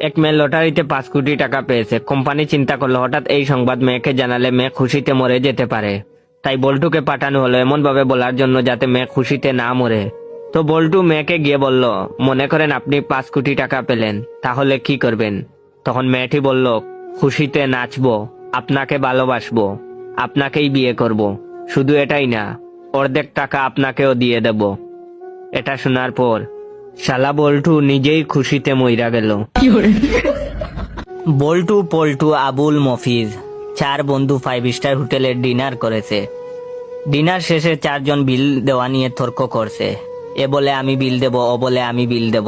এক মেয়ে লটারিতে 5 কোটি টাকা পেয়েছে। কোম্পানি চিন্তা করলো হঠাৎ এই সংবাদ মেয়েকে জানালে মেয়ে খুশিতে মরে যেতে পারে। তাই বল্টুকে পাঠানো হলো এমন ভাবে বলার জন্য যাতে মেয়ে খুশিতে না মরে। তো বল্টু মেয়েকে গিয়ে বলল, মনে করেন আপনি 5 কোটি টাকা পেলেন, তাহলে কি করবেন? তখন মেয়েটি বলল, খুশিতে নাচবো, আপনাকে ভালোবাসবো, আপনাকেই বিয়ে করব। শুধু এটাই না, অর্ধেক টাকা আপনাকেও দিয়ে দেব। এটা শোনার পর শালা বল্টু নিজেই খুশিতে মইরা গেল। বল্টু, পল্টু, আবুল, মফিজ 4 বন্ধু 5 স্টার হোটেলে ডিনার করেছে। ডিনার শেষে 4 জন বিল দেওয়া নিয়ে তর্ক করছে। এ বলে আমি বিল দেব, ও বলে আমি বিল দেব।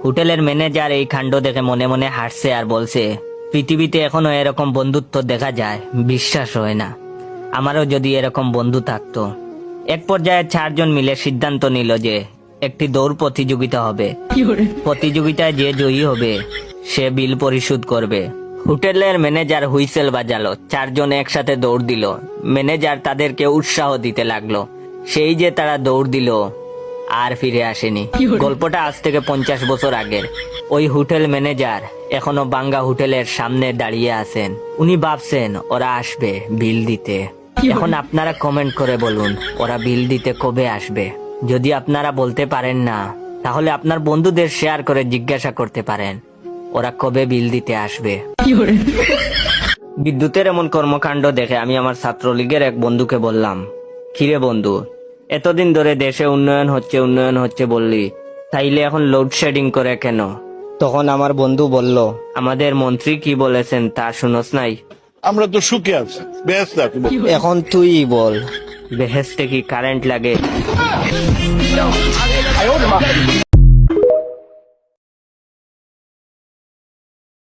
হোটেলের ম্যানেজার এই কাণ্ড দেখে মনে মনে হাসছে আর বলছে, পৃথিবীতে এখনো এরকম বন্ধুত্ব দেখা যায়, বিশ্বাস হয় না। আমারও যদি এরকম বন্ধু থাকতো। এক পর্যায়ে 4 জন মিলে সিদ্ধান্ত নিল যে একটি দৌড় প্রতিযোগিতা হবে। প্রতিযোগিতায় যে জয়ী হবে সে বিল পরিশোধ করবে। হোটেলের ম্যানেজার হুইসেল বাজালো। 4 জন একসাথে দৌড় দিল। ম্যানেজার তাদেরকে উৎসাহ দিতে লাগলো। সেই যে তারা দৌড় দিল আর ফিরে আসেনি। গল্পটা আজ থেকে 50 বছর আগের। ওই হোটেল ম্যানেজার এখনো বাঙ্গা হোটেলের সামনে দাঁড়িয়ে আছেন। উনি ভাবছেন ওরা আসবে বিল দিতে। এখন আপনারা কমেন্ট করে বলুন ওরা বিল দিতে কবে আসবে। যদি আপনারা বলতে পারেন না, তাহলে আপনার বন্ধুদের শেয়ার করে জিজ্ঞাসা করতে পারেন ওরা কবে বিল দিতে আসবে। বিদ্যুতের এমন কর্মকাণ্ড দেখে আমি আমার ছাত্রলীগের এক বন্ধুকে বললাম, কিরে বন্ধু, এতদিন ধরে দেশে উন্নয়ন হচ্ছে বললি, তাইলে এখন লোডশেডিং করে কেন? তখন আমার বন্ধু বলল, আমাদের মন্ত্রী কি বলেছেন তা শুনোস নাই? আমরা তো সুখে আছি, বেহেশতে আছি। এখন তুই বল, বেহেশতে কি কারেন্ট লাগে?